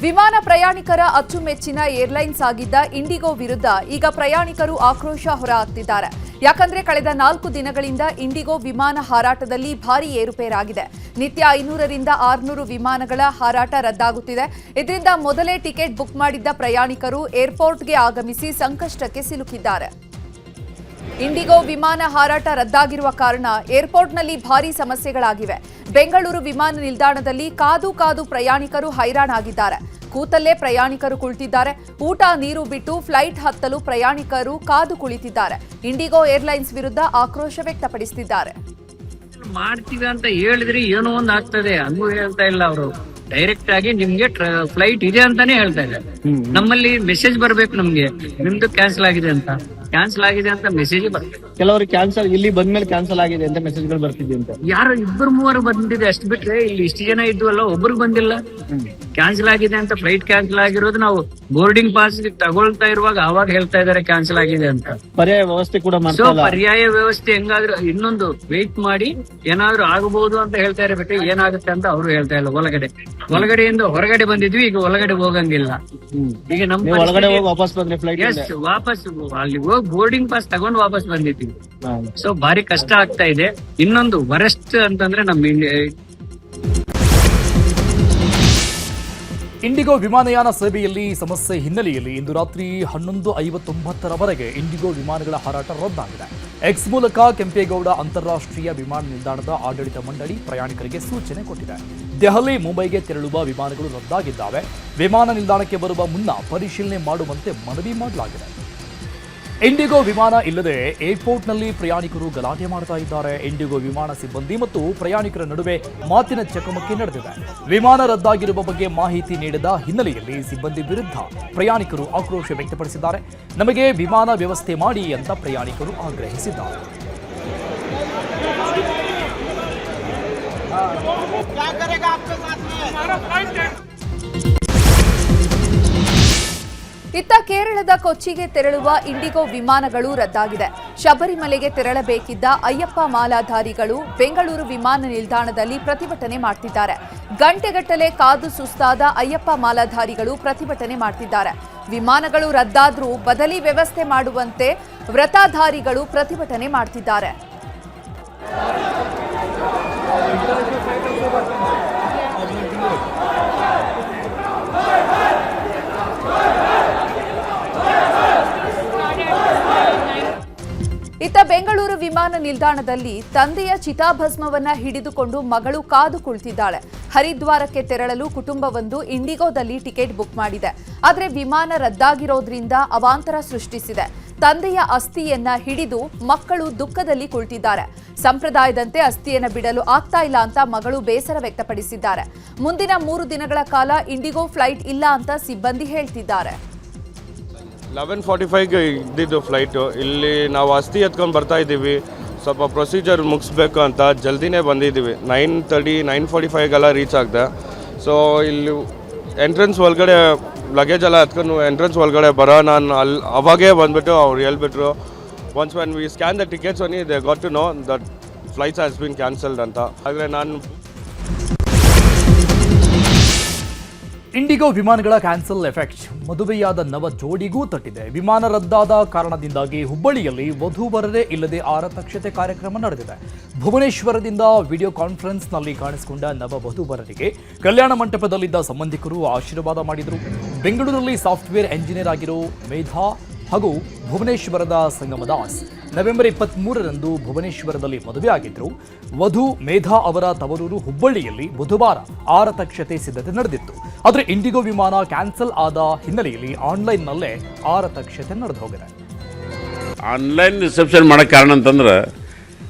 ವಿಮಾನ ಪ್ರಯಾಣಿಕರ ಅಚ್ಚುಮೆಚ್ಚಿನ ಏರ್ಲೈನ್ಸ್ ಆಗಿದ್ದ ಇಂಡಿಗೋ ವಿರುದ್ಧ ಈಗ ಪ್ರಯಾಣಿಕರು ಆಕ್ರೋಶ ಹೊರಹಾಕ್ತಿದ್ದಾರೆ. ಯಾಕಂದ್ರೆ ಕಳೆದ 4 ದಿನಗಳಿಂದ ಇಂಡಿಗೋ ವಿಮಾನ ಹಾರಾಟದಲ್ಲಿ ಭಾರೀ ಏರುಪೇರಾಗಿದೆ. ನಿತ್ಯ 500ರಿಂದ 600 ವಿಮಾನಗಳ ಹಾರಾಟ ರದ್ದಾಗುತ್ತಿದೆ. ಇದರಿಂದ ಮೊದಲೇ ಟಿಕೆಟ್ ಬುಕ್ ಮಾಡಿದ್ದ ಪ್ರಯಾಣಿಕರು ಏರ್ಪೋರ್ಟ್ಗೆ ಆಗಮಿಸಿ ಸಂಕಷ್ಟಕ್ಕೆ ಸಿಲುಕಿದ್ದಾರೆ. ಇಂಡಿಗೋ ವಿಮಾನ ಹಾರಾಟ ರದ್ದಾಗಿರುವ ಕಾರಣ ಏರ್ಪೋರ್ಟ್ನಲ್ಲಿ ಭಾರೀ ಸಮಸ್ಯೆಗಳಾಗಿವೆ. ಬೆಂಗಳೂರು ವಿಮಾನ ನಿಲ್ದಾಣದಲ್ಲಿ ಕಾದು ಪ್ರಯಾಣಿಕರು ಹೈರಾಣಾಗಿದ್ದಾರೆ. ಕೂತಲ್ಲೇ ಪ್ರಯಾಣಿಕರು ಕುಳಿತಿದ್ದಾರೆ. ಊಟ ನೀರು ಬಿಟ್ಟು ಫ್ಲೈಟ್ ಹತ್ತಲು ಪ್ರಯಾಣಿಕರು ಕಾದು ಕುಳಿತಿದ್ದಾರೆ. ಇಂಡಿಗೋ ಏರ್ಲೈನ್ಸ್ ವಿರುದ್ಧ ಆಕ್ರೋಶ ವ್ಯಕ್ತಪಡಿಸುತ್ತಿದ್ದಾರೆ. ಮಾಡ್ತೀವಿ ಅಂತ ಹೇಳಿದ್ರೆ ಏನೋ ಒಂದು ಆಗ್ತದೆ ಹಂಗೂ ಹೇಳ್ತಾ ಇಲ್ಲ. ಅವರು ಡೈರೆಕ್ಟ್ ಆಗಿ ನಿಮ್ಗೆ ಫ್ಲೈಟ್ ಇದೆ ಅಂತಾನೆ ಹೇಳ್ತಾ ಇದ್ದಾರೆ. ನಮ್ಮಲ್ಲಿ ಮೆಸೇಜ್ ಬರ್ಬೇಕು, ನಮ್ಗೆ ನಿಮ್ದು ಕ್ಯಾನ್ಸಲ್ ಆಗಿದೆ ಅಂತ ಮೆಸೇಜ್ ಬರ್ಬೇಕು. ಕೆಲವರು ಕ್ಯಾನ್ಸಲ್ ಇಲ್ಲಿ ಬಂದ್ಮೇಲೆ ಕ್ಯಾನ್ಸಲ್ ಆಗಿದೆ ಅಂತ ಮೆಸೇಜ್ಗಳು ಬರ್ತಿದೆ ಅಂತ. ಯಾರು 2-3 ಬಂದಿದೆ ಅಷ್ಟು ಬಿಟ್ರೆ ಇಲ್ಲಿ ಇಷ್ಟು ಜನ ಇದ್ವಲ್ಲ ಒಬ್ರು ಬಂದಿಲ್ಲ. ಕ್ಯಾನ್ಸಲ್ ಆಗಿದೆ ಅಂತ, ಫ್ಲೈಟ್ ಕ್ಯಾನ್ಸಲ್ ಆಗಿರೋದು ನಾವು ಬೋರ್ಡಿಂಗ್ ಪಾಸ್ ತಗೊಳ್ತಾ ಇರುವಾಗ ಅವಾಗ ಹೇಳ್ತಾ ಇದಾರೆ ಕ್ಯಾನ್ಸಲ್ ಆಗಿದೆ ಅಂತ. ಪರ್ಯಾಯ ವ್ಯವಸ್ಥೆ ಕೂಡ ಸೊ ಪರ್ಯಾಯ ವ್ಯವಸ್ಥೆ ಹೆಂಗಾದ್ರೂ ಇನ್ನೊಂದು ವೆಯ್ಟ್ ಮಾಡಿ ಏನಾದ್ರು ಆಗಬಹುದು ಅಂತ ಹೇಳ್ತಾ ಇರಬೇಕು. ಏನಾಗುತ್ತೆ ಅಂತ ಅವರು ಹೇಳ್ತಾ ಇಲ್ಲ. ಒಳಗಡೆಯಿಂದ ಹೊರಗಡೆ ಬಂದಿದ್ವಿ, ಈಗ ಒಳಗಡೆ ಹೋಗಂಗಿಲ್ಲ. ಈಗ ನಮ್ಮ ಒಳಗಡೆ ಹೋಗಿ ವಾಪಸ್ ಬಂದ್ರೆ ಫ್ಲೈಟ್ ವಾಪಸ್ ಅಲ್ಲಿ ಹೋಗಿ ಬೋರ್ಡಿಂಗ್ ಪಾಸ್ ತಗೊಂಡು ವಾಪಸ್ ಬಂದಿದ್ವಿ. ಸೊ ಭಾರಿ ಕಷ್ಟ ಆಗ್ತಾ ಇದೆ. ಇನ್ನೊಂದು ವರೆಸ್ಟ್ ಅಂತಂದ್ರೆ ನಮ್ಮ ಇಂಡಿಗೋ ವಿಮಾನಯಾನ ಸೇವೆಯಲ್ಲಿ ಸಮಸ್ಯೆ ಹಿನ್ನೆಲೆಯಲ್ಲಿ ಇಂದು ರಾತ್ರಿ 11:59ರವರೆಗೆ ಇಂಡಿಗೋ ವಿಮಾನಗಳ ಹಾರಾಟ ರದ್ದಾಗಿದೆ. ಎಕ್ಸ್ ಮೂಲಕ ಕೆಂಪೇಗೌಡ ಅಂತಾರಾಷ್ಟ್ರೀಯ ವಿಮಾನ ನಿಲ್ದಾಣದ ಆಡಳಿತ ಮಂಡಳಿ ಪ್ರಯಾಣಿಕರಿಗೆ ಸೂಚನೆ ಕೊಟ್ಟಿದೆ. ದೆಹಲಿ ಮುಂಬೈಗೆ ತೆರಳುವ ವಿಮಾನಗಳು ರದ್ದಾಗಿದ್ದಾವೆ. ವಿಮಾನ ನಿಲ್ದಾಣಕ್ಕೆ ಬರುವ ಮುನ್ನ ಪರಿಶೀಲನೆ ಮಾಡುವಂತೆ ಮನವಿ ಮಾಡಲಾಗಿದೆ. ಇಂಡಿಗೋ ವಿಮಾನ ಇಲ್ಲದೆ ಏರ್ಪೋರ್ಟ್ನಲ್ಲಿ ಪ್ರಯಾಣಿಕರು ಗಲಾಟೆ ಮಾಡ್ತಾ ಇದ್ದಾರೆ. ಇಂಡಿಗೋ ವಿಮಾನ ಸಿಬ್ಬಂದಿ ಮತ್ತು ಪ್ರಯಾಣಿಕರ ನಡುವೆ ಮಾತಿನ ಚಕಮಕಿ ನಡೆದಿದೆ. ವಿಮಾನ ರದ್ದಾಗಿರುವ ಬಗ್ಗೆ ಮಾಹಿತಿ ನೀಡದ ಹಿನ್ನೆಲೆಯಲ್ಲಿ ಸಿಬ್ಬಂದಿ ವಿರುದ್ಧ ಪ್ರಯಾಣಿಕರು ಆಕ್ರೋಶ ವ್ಯಕ್ತಪಡಿಸಿದ್ದಾರೆ. ನಮಗೆ ವಿಮಾನ ವ್ಯವಸ್ಥೆ ಮಾಡಿ ಅಂತ ಪ್ರಯಾಣಿಕರು ಆಗ್ರಹಿಸಿದ್ದಾರೆ. ಇತ್ತ ಕೇರಳದ ಕೊಚ್ಚಿಗೆ ತೆರಳುವ ಇಂಡಿಗೋ ವಿಮಾನಗಳು ರದ್ದಾಗಿದೆ. ಶಬರಿಮಲೆಗೆ ತೆರಳಬೇಕಿದ್ದ ಅಯ್ಯಪ್ಪ ಮಾಲಾಧಾರಿಗಳು ಬೆಂಗಳೂರು ವಿಮಾನ ನಿಲ್ದಾಣದಲ್ಲಿ ಪ್ರತಿಭಟನೆ ಮಾಡ್ತಿದ್ದಾರೆ. ಗಂಟೆಗಟ್ಟಲೆ ಕಾದು ಸುಸ್ತಾದ ಅಯ್ಯಪ್ಪ ಮಾಲಾಧಾರಿಗಳು ಪ್ರತಿಭಟನೆ ಮಾಡ್ತಿದ್ದಾರೆ. ವಿಮಾನಗಳು ರದ್ದಾದ್ರೂ ಬದಲಿ ವ್ಯವಸ್ಥೆ ಮಾಡುವಂತೆ ವ್ರತಧಾರಿಗಳು ಪ್ರತಿಭಟನೆ ಮಾಡ್ತಿದ್ದಾರೆ. ಇತ್ತ ಬೆಂಗಳೂರು ವಿಮಾನ ನಿಲ್ದಾಣದಲ್ಲಿ ತಂದೆಯ ಚಿತಾಭಸ್ಮವನ್ನ ಹಿಡಿದುಕೊಂಡು ಮಗಳು ಕಾದು ಕುಳಿತಿದ್ದಾಳೆ. ಹರಿದ್ವಾರಕ್ಕೆ ತೆರಳಲು ಕುಟುಂಬವೊಂದು ಇಂಡಿಗೋದಲ್ಲಿ ಟಿಕೆಟ್ ಬುಕ್ ಮಾಡಿದೆ. ಆದರೆ ವಿಮಾನ ರದ್ದಾಗಿರೋದ್ರಿಂದ ಅವಾಂತರ ಸೃಷ್ಟಿಸಿದೆ. ತಂದೆಯ ಅಸ್ಥಿಯನ್ನ ಹಿಡಿದು ಮಕ್ಕಳು ದುಃಖದಲ್ಲಿ ಕುಳಿತಿದ್ದಾರೆ. ಸಂಪ್ರದಾಯದಂತೆ ಅಸ್ಥಿಯನ್ನ ಬಿಡಲು ಆಗ್ತಾ ಇಲ್ಲ ಅಂತ ಮಗಳು ಬೇಸರ ವ್ಯಕ್ತಪಡಿಸಿದ್ದಾರೆ. ಮುಂದಿನ 3 ದಿನಗಳ ಕಾಲ ಇಂಡಿಗೋ ಫ್ಲೈಟ್ ಇಲ್ಲ ಅಂತ ಸಿಬ್ಬಂದಿ ಹೇಳ್ತಿದ್ದಾರೆ. 11:45ಗೆ ಇದ್ದಿದ್ದು ಫ್ಲೈಟು. ಇಲ್ಲಿ ನಾವು ಅಸ್ಥಿ ಎತ್ಕೊಂಡು ಬರ್ತಾ ಇದ್ದೀವಿ. ಸ್ವಲ್ಪ ಪ್ರೊಸೀಜರ್ ಮುಗಿಸ್ಬೇಕು ಅಂತ ಜಲ್ದಿನೇ ಬಂದಿದ್ದೀವಿ. 9:30, 9:45ಗೆಲ್ಲ ರೀಚ್ ಆಗಿದೆ. ಸೊ ಇಲ್ಲಿ ಎಂಟ್ರೆನ್ಸ್ ಒಳಗಡೆ ಲಗೇಜ್ ಎಲ್ಲ ಎತ್ಕೊಂಡು ಎಂಟ್ರೆನ್ಸ್ ಒಳಗಡೆ ಬರೋ ನಾನು ಅಲ್ಲಿ ಅವಾಗೇ ಬಂದುಬಿಟ್ಟು ಅವ್ರು ಹೇಳ್ಬಿಟ್ರು, once when we scan the tickets only they got to know that flights has been cancelled ಅಂತ. ಆದರೆ ನಾನು ಇಂಡಿಗೋ ವಿಮಾನಗಳ ಕ್ಯಾನ್ಸಲ್ ಎಫೆಕ್ಟ್ ಮದುವೆಯಾದ ನವ ಜೋಡಿಗೂ ತಟ್ಟಿದೆ. ವಿಮಾನ ರದ್ದಾದ ಕಾರಣದಿಂದಾಗಿ ಹುಬ್ಬಳ್ಳಿಯಲ್ಲಿ ವಧೂವರರೇ ಇಲ್ಲದೆ ಆರತಕ್ಷತೆ ಕಾರ್ಯಕ್ರಮ ನಡೆದಿದೆ. ಭುವನೇಶ್ವರದಿಂದ ವಿಡಿಯೋ ಕಾನ್ಫರೆನ್ಸ್ನಲ್ಲಿ ಕಾಣಿಸಿಕೊಂಡ ನವ ವಧೂವರರಿಗೆ ಕಲ್ಯಾಣ ಮಂಟಪದಲ್ಲಿದ್ದ ಸಂಬಂಧಿಕರು ಆಶೀರ್ವಾದ ಮಾಡಿದರು. ಬೆಂಗಳೂರಲ್ಲಿ ಸಾಫ್ಟ್ವೇರ್ ಎಂಜಿನಿಯರ್ ಆಗಿರೋ ಮೇಧಾ ಹಾಗೂ ಭುವನೇಶ್ವರದ ಸಂಗಮದಾಸ್ ನವೆಂಬರ್ 23ರಂದು ಭುವನೇಶ್ವರದಲ್ಲಿ ಮದುವೆಯಾಗಿದ್ದರು. ವಧು ಮೇಧಾ ಅವರ ತವರೂರು ಹುಬ್ಬಳ್ಳಿಯಲ್ಲಿ ಬುಧವಾರ ಆರತಕ್ಷತೆ ಸಿದ್ಧತೆ ನಡೆದಿತ್ತು. ಆದರೆ ಇಂಡಿಗೋ ವಿಮಾನ ಕ್ಯಾನ್ಸಲ್ ಆದ ಹಿನ್ನೆಲೆಯಲ್ಲಿ ಆನ್ಲೈನ್ನಲ್ಲೇ ಆರತಕ್ಷತೆ ನಡೆದು ಹೋಗಿದೆ. ಆನ್ಲೈನ್ ರಿಸೆಪ್ಷನ್ ಮಾಡೋಕ್ಕೆ ಕಾರಣ ಅಂತಂದ್ರೆ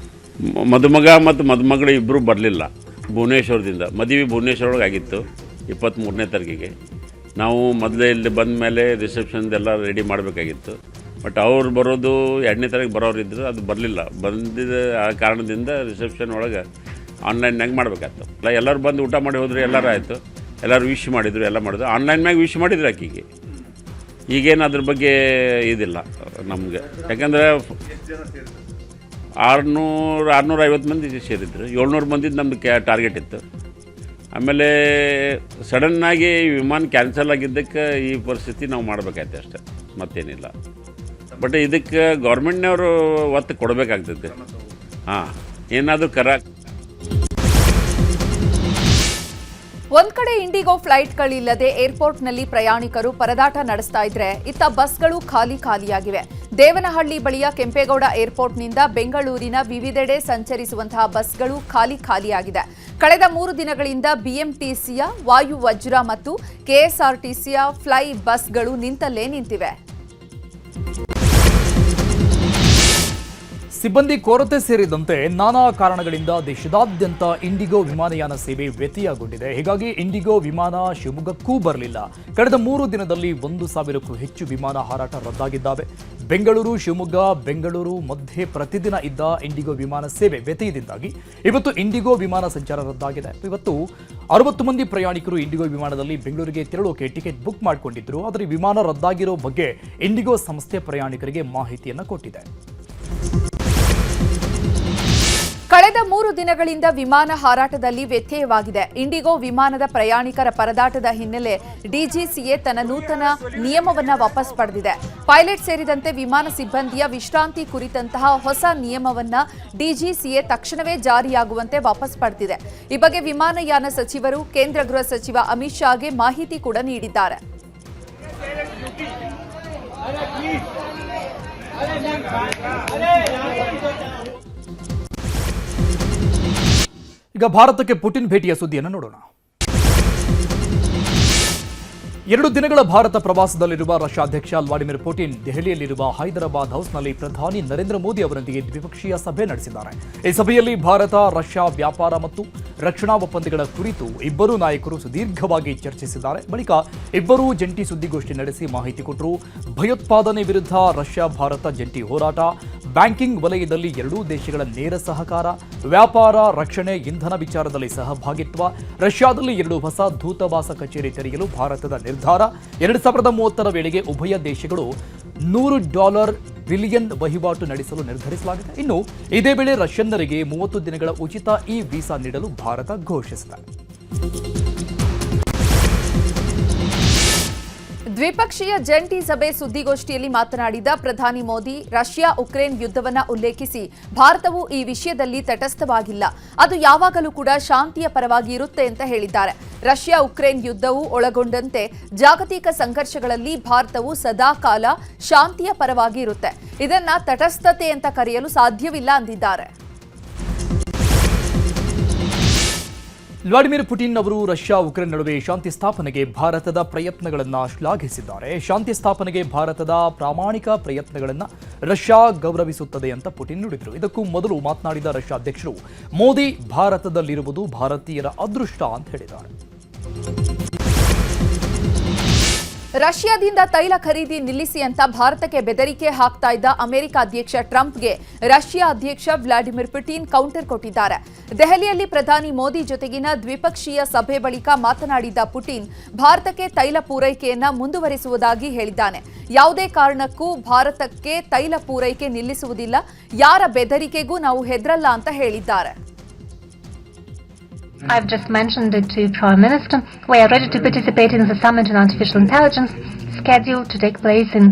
ಮದುಮಗ ಮತ್ತು ಮದುಮಗಳು ಇಬ್ಬರು ಬರಲಿಲ್ಲ. ಭುವನೇಶ್ವರದಿಂದ ಮದುವೆ ಭುವನೇಶ್ವರೊಳಗೆ ಆಗಿತ್ತು 23ನೇ ತಾರೀಕಿಗೆ. ನಾವು ಮೊದಲೇ ಇಲ್ಲಿ ಬಂದ ಮೇಲೆ ರಿಸೆಪ್ಷನ್ದೆಲ್ಲ ರೆಡಿ ಮಾಡಬೇಕಾಗಿತ್ತು. ಬಟ್ ಅವ್ರು ಬರೋದು 2ನೇ ತಾರೀಕು ಬರೋರಿದ್ದರು, ಅದು ಬರಲಿಲ್ಲ. ಬಂದಿದ್ದ ಆ ಕಾರಣದಿಂದ ರಿಸೆಪ್ಷನ್ ಒಳಗೆ ಆನ್ಲೈನ್ನಾಗ ಮಾಡಬೇಕಾಯ್ತು. ಎಲ್ಲರೂ ಬಂದು ಊಟ ಮಾಡಿ ಹೋದ್ರು, ಎಲ್ಲರೂ ಆಯಿತು. ಎಲ್ಲರೂ ವಿಶ್ ಮಾಡಿದರು, ಎಲ್ಲ ಮಾಡಿದ್ರು. ಆನ್ಲೈನ್ ಮ್ಯಾಗ ವಿಶ್ ಮಾಡಿದ್ರು ಆಕಿಗೆ. ಈಗೇನು ಅದ್ರ ಬಗ್ಗೆ ಇದಿಲ್ಲ ನಮಗೆ. ಯಾಕಂದರೆ 650 ಮಂದಿ ಸೇರಿದ್ರು. 700 ಮಂದಿದ್ದು ನಮ್ಮದು ಟಾರ್ಗೆಟ್ ಇತ್ತು. ಆಮೇಲೆ ಸಡನ್ನಾಗಿ ವಿಮಾನ ಕ್ಯಾನ್ಸಲ್ ಆಗಿದ್ದಕ್ಕೆ ಈ ಪರಿಸ್ಥಿತಿ ನಾವು ಮಾಡಬೇಕಾಯ್ತು ಅಷ್ಟೆ, ಮತ್ತೇನಿಲ್ಲ. ಬಟ್ ಇದಕ್ಕೆ ಗೌರ್ಮೆಂಟ್ನವರು ಒತ್ತು ಕೊಡಬೇಕಾಗ್ತದೆ. ಹಾಂ, ಏನಾದರೂ ಒಂದ್ ಕಡೆ ಇಂಡಿಗೋ ಫ್ಲೈಟ್ಗಳಿಲ್ಲದೆ ಏರ್ಪೋರ್ಟ್ನಲ್ಲಿ ಪ್ರಯಾಣಿಕರು ಪರದಾಟ ನಡೆಸ್ತಾ ಇದ್ರೆ, ಇತ್ತ ಬಸ್ಗಳು ಖಾಲಿಯಾಗಿವೆ. ದೇವನಹಳ್ಳಿ ಬಳಿಯ ಕೆಂಪೇಗೌಡ ಏರ್ಪೋರ್ಟ್ನಿಂದ ಬೆಂಗಳೂರಿನ ವಿವಿಧೆಡೆ ಸಂಚರಿಸುವಂತಹ ಬಸ್ಗಳು ಖಾಲಿಯಾಗಿದೆ. ಕಳೆದ 3 ದಿನಗಳಿಂದ ಬಿಎಂಟಿಸಿಯ ವಾಯು ವಜ್ರ ಮತ್ತು ಕೆಎಸ್ಆರ್ಟಿಸಿಯ ಫ್ಲೈ ಬಸ್ಗಳು ನಿಂತಲ್ಲೇ ನಿಂತಿವೆ. ಸಿಬ್ಬಂದಿ ಕೊರತೆ ಸೇರಿದಂತೆ ನಾನಾ ಕಾರಣಗಳಿಂದ ದೇಶದಾದ್ಯಂತ ಇಂಡಿಗೋ ವಿಮಾನಯಾನ ಸೇವೆ ವ್ಯತ್ಯಯಗೊಂಡಿದೆ. ಹೀಗಾಗಿ ಇಂಡಿಗೋ ವಿಮಾನ ಶಿವಮೊಗ್ಗಕ್ಕೂ ಬರಲಿಲ್ಲ. ಕಳೆದ 3 ದಿನದಲ್ಲಿ 1,000ಕ್ಕೂ ಹೆಚ್ಚು ವಿಮಾನ ಹಾರಾಟ ರದ್ದಾಗಿದ್ದಾವೆ. ಬೆಂಗಳೂರು ಶಿವಮೊಗ್ಗ ಬೆಂಗಳೂರು ಮಧ್ಯೆ ಪ್ರತಿದಿನ ಇದ್ದ ಇಂಡಿಗೋ ವಿಮಾನ ಸೇವೆ ವ್ಯತ್ಯಯದಿಂದಾಗಿ ಇವತ್ತು ಇಂಡಿಗೋ ವಿಮಾನ ಸಂಚಾರ ರದ್ದಾಗಿದೆ. ಇವತ್ತು 60 ಮಂದಿ ಪ್ರಯಾಣಿಕರು ಇಂಡಿಗೋ ವಿಮಾನದಲ್ಲಿ ಬೆಂಗಳೂರಿಗೆ ತೆರಳೋಕೆ ಟಿಕೆಟ್ ಬುಕ್ ಮಾಡಿಕೊಂಡಿದ್ರು. ಆದರೆ ವಿಮಾನ ರದ್ದಾಗಿರೋ ಬಗ್ಗೆ ಇಂಡಿಗೋ ಸಂಸ್ಥೆ ಪ್ರಯಾಣಿಕರಿಗೆ ಮಾಹಿತಿಯನ್ನು ಕೊಟ್ಟಿದೆ. ಕಳೆದ 3 ದಿನಗಳಿಂದ ವಿಮಾನ ಹಾರಾಟದಲ್ಲಿ ವ್ಯತ್ಯಯವಾಗಿದೆ. ಇಂಡಿಗೋ ವಿಮಾನದ ಪ್ರಯಾಣಿಕರ ಪರದಾಟದ ಹಿನ್ನೆಲೆ ಡಿಜಿಸಿಎ ತನ್ನ ನೂತನ ನಿಯಮವನ್ನು ವಾಪಸ್ ಪಡೆದಿದೆ. ಪೈಲಟ್ ಸೇರಿದಂತೆ ವಿಮಾನ ಸಿಬ್ಬಂದಿಯ ವಿಶ್ರಾಂತಿ ಕುರಿತಂತಹ ಹೊಸ ನಿಯಮವನ್ನು ಡಿಜಿಸಿಎ ತಕ್ಷಣವೇ ಜಾರಿಯಾಗುವಂತೆ ವಾಪಸ್ ಪಡೆದಿದೆ. ಈ ಬಗ್ಗೆ ವಿಮಾನಯಾನ ಸಚಿವರು ಕೇಂದ್ರ ಗೃಹ ಸಚಿವ ಅಮಿತ್ ಶಾಗೆ ಮಾಹಿತಿ ಕೂಡ ನೀಡಿದ್ದಾರೆ. ಈಗ ಭಾರತಕ್ಕೆ ಪುಟಿನ್ ಭೇಟಿಯ ಸುದ್ದಿಯನ್ನು ನೋಡೋಣ. 2 ದಿನಗಳ ಭಾರತ ಪ್ರವಾಸದಲ್ಲಿರುವ ರಷ್ಯಾ ಅಧ್ಯಕ್ಷ ವ್ಲಾಡಿಮಿರ್ ಪುಟಿನ್ ದೆಹಲಿಯಲ್ಲಿರುವ ಹೈದರಾಬಾದ್ ಹೌಸ್ನಲ್ಲಿ ಪ್ರಧಾನಿ ನರೇಂದ್ರ ಮೋದಿ ಅವರೊಂದಿಗೆ ದ್ವಿಪಕ್ಷೀಯ ಸಭೆ ನಡೆಸಿದ್ದಾರೆ. ಈ ಸಭೆಯಲ್ಲಿ ಭಾರತ ರಷ್ಯಾ ವ್ಯಾಪಾರ ಮತ್ತು ರಕ್ಷಣಾ ಒಪ್ಪಂದಗಳ ಕುರಿತು ಇಬ್ಬರೂ ನಾಯಕರು ಸುದೀರ್ಘವಾಗಿ ಚರ್ಚಿಸಿದ್ದಾರೆ. ಬಳಿಕ ಇಬ್ಬರೂ ಜಂಟಿ ಸುದ್ದಿಗೋಷ್ಠಿ ನಡೆಸಿ ಮಾಹಿತಿ ಕೊಟ್ಟರು. ಭಯೋತ್ಪಾದನೆ ವಿರುದ್ಧ ರಷ್ಯಾ ಭಾರತ ಜಂಟಿ ಹೋರಾಟ, ಬ್ಯಾಂಕಿಂಗ್ ವಲಯದಲ್ಲಿ ಎರಡೂ ದೇಶಗಳ ನೇರ ಸಹಕಾರ, ವ್ಯಾಪಾರ, ರಕ್ಷಣೆ, ಇಂಧನ ವಿಚಾರದಲ್ಲಿ ಸಹಭಾಗಿತ್ವ, ರಷ್ಯಾದಲ್ಲಿ 2 ಹೊಸ ದೂತಾವಾಸ ಕಚೇರಿ ತೆರೆಯಲು ಭಾರತದ ನಿರ್ಧಾರ, 2030ರ ವೇಳೆಗೆ ಉಭಯ ದೇಶಗಳು $100 ಬಿಲಿಯನ್ ವಹಿವಾಟು ನಡೆಸಲು ನಿರ್ಧರಿಸಲಾಗಿದೆ. ಇನ್ನು ಇದೇ ವೇಳೆ ರಷ್ಯನ್ನರಿಗೆ 30 ದಿನಗಳ ಉಚಿತ ಇ ವೀಸಾ ನೀಡಲು ಭಾರತ ಘೋಷಿಸಿದೆ. ದ್ವಿಪಕ್ಷೀಯ ಜಂಟಿ ಸಭೆ ಸುದ್ದಿಗೋಷ್ಠಿಯಲ್ಲಿ ಮಾತನಾಡಿದ ಪ್ರಧಾನಿ ಮೋದಿ, ರಷ್ಯಾ ಉಕ್ರೇನ್ ಯುದ್ಧವನ್ನು ಉಲ್ಲೇಖಿಸಿ ಭಾರತವು ಈ ವಿಷಯದಲ್ಲಿ ತಟಸ್ಥವಾಗಿಲ್ಲ, ಅದು ಯಾವಾಗಲೂ ಕೂಡ ಶಾಂತಿಯ ಪರವಾಗಿ ಇರುತ್ತೆ ಅಂತ ಹೇಳಿದ್ದಾರೆ. ರಷ್ಯಾ ಉಕ್ರೇನ್ ಯುದ್ಧವು ಒಳಗೊಂಡಂತೆ ಜಾಗತಿಕ ಸಂಘರ್ಷಗಳಲ್ಲಿ ಭಾರತವು ಸದಾಕಾಲ ಶಾಂತಿಯ ಪರವಾಗಿ ಇರುತ್ತೆ, ಇದನ್ನ ತಟಸ್ಥತೆ ಅಂತ ಕರೆಯಲು ಸಾಧ್ಯವಿಲ್ಲ ಅಂದಿದ್ದಾರೆ. ವ್ಲಾಡಿಮಿರ್ ಪುಟಿನ್ ಅವರು ರಷ್ಯಾ ಉಕ್ರೇನ್ ನಡುವೆ ಶಾಂತಿ ಸ್ಥಾಪನೆಗೆ ಭಾರತದ ಪ್ರಯತ್ನಗಳನ್ನು ಶ್ಲಾಘಿಸಿದ್ದಾರೆ. ಶಾಂತಿ ಸ್ಥಾಪನೆಗೆ ಭಾರತದ ಪ್ರಾಮಾಣಿಕ ಪ್ರಯತ್ನಗಳನ್ನು ರಷ್ಯಾ ಗೌರವಿಸುತ್ತದೆ ಅಂತ ಪುಟಿನ್ ನುಡಿದರು. ಇದಕ್ಕೂ ಮೊದಲು ಮಾತನಾಡಿದ ರಷ್ಯಾ ಅಧ್ಯಕ್ಷರು, ಮೋದಿ ಭಾರತದಲ್ಲಿರುವುದು ಭಾರತೀಯರ ಅದೃಷ್ಟ ಅಂತ ಹೇಳಿದ್ದಾರೆ. ರಷ್ಯಾದಿಂದ ತೈಲ ಖರೀದಿ ನಿಲ್ಲಿಸಿ ಅಂತ ಭಾರತಕ್ಕೆ ಬೆದರಿಕೆ ಹಾಕ್ತಾ ಇದ್ದ ಅಮೆರಿಕ ಅಧ್ಯಕ್ಷ ಟ್ರಂಪ್ಗೆ ರಷ್ಯಾ ಅಧ್ಯಕ್ಷ ವ್ಲಾಡಿಮಿರ್ ಪುಟಿನ್ ಕೌಂಟರ್ ಕೊಟ್ಟಿದ್ದಾರೆ. ದೆಹಲಿಯಲ್ಲಿ ಪ್ರಧಾನಿ ಮೋದಿ ಜೊತೆಗಿನ ದ್ವಿಪಕ್ಷೀಯ ಸಭೆ ಬಳಿಕ ಮಾತನಾಡಿದ ಪುಟಿನ್, ಭಾರತಕ್ಕೆ ತೈಲ ಪೂರೈಕೆಯನ್ನ ಮುಂದುವರಿಸುವುದಾಗಿ ಹೇಳಿದ್ದಾನೆ. ಯಾವುದೇ ಕಾರಣಕ್ಕೂ ಭಾರತಕ್ಕೆ ತೈಲ ಪೂರೈಕೆ ನಿಲ್ಲಿಸುವುದಿಲ್ಲ, ಯಾರ ಬೆದರಿಕೆಗೂ ನಾವು ಹೆದರಲ್ಲ ಅಂತ ಹೇಳಿದ್ದಾರೆ. I've just mentioned it to Prime Minister. We are ready to participate in the summit on artificial intelligence scheduled to take place in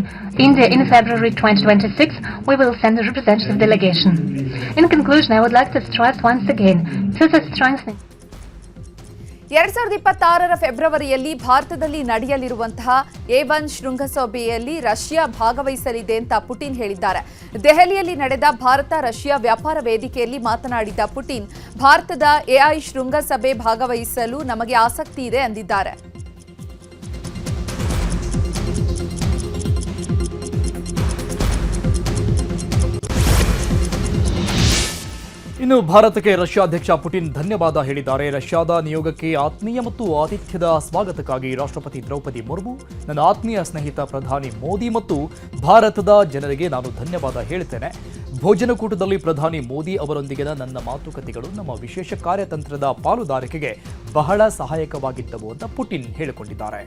India in February 2026. We will send a representative delegation. In conclusion, I would like to stress once again to the strengthening 2026ರ ಫೆಬ್ರವರಿಯಲ್ಲಿ ಭಾರತದಲ್ಲಿ ನಡೆಯಲಿರುವಂತಹ A1 ಶೃಂಗಸಭೆಯಲ್ಲಿ Russia ಭಾಗವಹಿಸಲಿದೆ ಅಂತ Putin ಹೇಳಿದ್ದಾರೆ. ದೆಹಲಿಯಲ್ಲಿ ನಡೆದ Bharat Russia ವ್ಯಾಪಾರ ವೇದಿಕೆಯಲ್ಲಿ ಮಾತನಾಡಿದ ಪುಟಿನ್, ಭಾರತದ AI ಶೃಂಗಸಭೆ ಭಾಗವಹಿಸಲು ನಮಗೆ ಆಸಕ್ತಿ ಇದೆ ಎಂದಿದ್ದಾರೆ. ಇನ್ನು ಭಾರತಕ್ಕೆ ರಷ್ಯಾ ಅಧ್ಯಕ್ಷ ಪುಟಿನ್ ಧನ್ಯವಾದ ಹೇಳಿದ್ದಾರೆ. ರಷ್ಯಾದ ನಿಯೋಗಕ್ಕೆ ಆತ್ಮೀಯ ಮತ್ತು ಆತಿಥ್ಯದ ಸ್ವಾಗತಕ್ಕಾಗಿ ರಾಷ್ಟ್ರಪತಿ ದ್ರೌಪದಿ ಮುರ್ಮು, ನನ್ನ ಆತ್ಮೀಯ ಸ್ನೇಹಿತ ಪ್ರಧಾನಿ ಮೋದಿ ಮತ್ತು ಭಾರತದ ಜನರಿಗೆ ನಾನು ಧನ್ಯವಾದ ಹೇಳ್ತೇನೆ. ಭೋಜನಕೂಟದಲ್ಲಿ ಪ್ರಧಾನಿ ಮೋದಿ ಅವರೊಂದಿಗಿನ ನನ್ನ ಮಾತುಕತೆಗಳು ನಮ್ಮ ವಿಶೇಷ ಕಾರ್ಯತಂತ್ರದ ಪಾಲುದಾರಿಕೆಗೆ ಬಹಳ ಸಹಾಯಕವಾಗಿದ್ದವು ಅಂತ ಪುಟಿನ್ ಹೇಳಿಕೊಂಡಿದ್ದಾರೆ.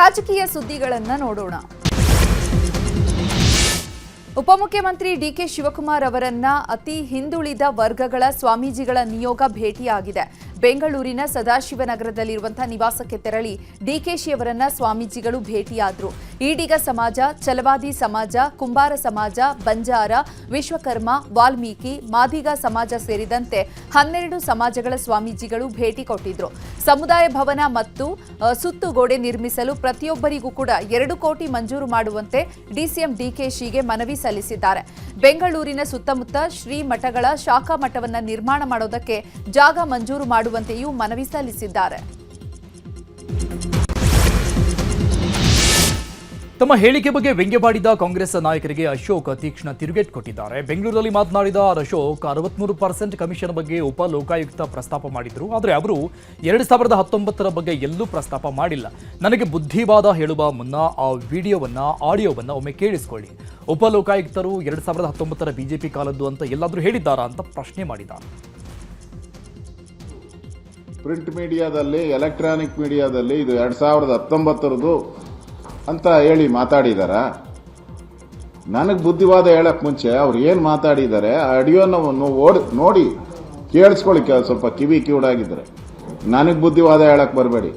ರಾಜಕೀಯ ಸುದ್ದಿಗಳನ್ನು ನೋಡೋಣ. ಉಪಮುಖ್ಯಮಂತ್ರಿ ಡಿಕೆ ಶಿವಕುಮಾರ್ ಅವರನ್ನ ಅತಿ ಹಿಂದುಳಿದ ವರ್ಗಗಳ ಸ್ವಾಮೀಜಿಗಳ ನಿಯೋಗ ಭೇಟಿಯಾಗಿದೆ. ಬೆಂಗಳೂರಿನ ಸದಾಶಿವನಗರದಲ್ಲಿರುವಂತಹ ನಿವಾಸಕ್ಕೆ ತೆರಳಿ ಡಿಕೆಶಿ ಅವರನ್ನ ಸ್ವಾಮೀಜಿಗಳು ಭೇಟಿಯಾದರು. ಈಡಿಗ ಸಮಾಜ, ಛಲವಾದಿ ಸಮಾಜ, ಕುಂಬಾರ ಸಮಾಜ, ಬಂಜಾರ, ವಿಶ್ವಕರ್ಮ, ವಾಲ್ಮೀಕಿ, ಮಾದಿಗ ಸಮಾಜ ಸೇರಿದಂತೆ 12 ಸಮಾಜಗಳ ಸ್ವಾಮೀಜಿಗಳು ಭೇಟಿ ಕೊಟ್ಟಿದ್ರು. ಸಮುದಾಯ ಭವನ ಮತ್ತು ಸುತ್ತುಗೋಡೆ ನಿರ್ಮಿಸಲು ಪ್ರತಿಯೊಬ್ಬರಿಗೂ ಕೂಡ 2 ಕೋಟಿ ಮಂಜೂರು ಮಾಡುವಂತೆ ಡಿಸಿಎಂ ಡಿಕೆಶಿಗೆ ಮನವಿ ಸಲ್ಲಿಸಿದ್ದಾರೆ. ಬೆಂಗಳೂರಿನ ಸುತ್ತಮುತ್ತ ಶ್ರೀ ಮಠಗಳ ಶಾಖಾ ಮಠವನ್ನು ನಿರ್ಮಾಣ ಮಾಡೋದಕ್ಕೆ ಜಾಗ ಮಂಜೂರು ಮಾಡುವಂತೆಯೂ ಮನವಿ ಸಲ್ಲಿಸಿದ್ದಾರೆ. ತಮ್ಮ ಹೇಳಿಕೆ ಬಗ್ಗೆ ವ್ಯಂಗ್ಯವಾಡಿದ ಕಾಂಗ್ರೆಸ್ ನಾಯಕರಿಗೆ ಅಶೋಕ್ ತೀಕ್ಷ್ಣ ತಿರುಗೇಟು ಕೊಟ್ಟಿದ್ದಾರೆ. ಬೆಂಗಳೂರಲ್ಲಿ ಮಾತನಾಡಿದ ಅಶೋಕ್ 63% ಕಮಿಷನ್ ಬಗ್ಗೆ ಉಪ ಲೋಕಾಯುಕ್ತ ಪ್ರಸ್ತಾಪ ಮಾಡಿದ್ರು. ಆದರೆ ಅವರು 2019 ಬಗ್ಗೆ ಎಲ್ಲೂ ಪ್ರಸ್ತಾಪ ಮಾಡಿಲ್ಲ. ನನಗೆ ಬುದ್ಧಿವಾದ ಹೇಳುವ ಮುನ್ನ ಆ ಆಡಿಯೋವನ್ನ ಒಮ್ಮೆ ಕೇಳಿಸ್ಕೊಳ್ಳಿ. ಉಪ ಲೋಕಾಯುಕ್ತರು 2019 ಬಿಜೆಪಿ ಕಾಲದ್ದು ಅಂತ ಎಲ್ಲಾದರೂ ಹೇಳಿದ್ದಾರಾ ಅಂತ ಪ್ರಶ್ನೆ ಮಾಡಿದ್ದಾರೆ. ಪ್ರಿಂಟ್ ಮೀಡಿಯಾದಲ್ಲಿ, ಎಲೆಕ್ಟ್ರಾನಿಕ್ ಮೀಡಿಯಾದಲ್ಲಿ ಇದು 2019 ಅಂತ ಹೇಳಿ ಮಾತಾಡಿದಾರ. ನನಗೆ ಬುದ್ಧಿವಾದ ಹೇಳಕ್ ಮುಂಚೆ ಅವ್ರು ಏನು ಮಾತಾಡಿದ್ದಾರೆ ಆ ಆಡಿಯೋನ ನೋಡಿ ಕೇಳಿಸ್ಕೊಳ್ಳಿ. ಸ್ವಲ್ಪ ಕಿವಿ ಕಿವುಡಾಗಿದ್ದಾರೆ. ನನಗೆ ಬುದ್ಧಿವಾದ ಹೇಳಕ್ ಬರಬೇಡಿ.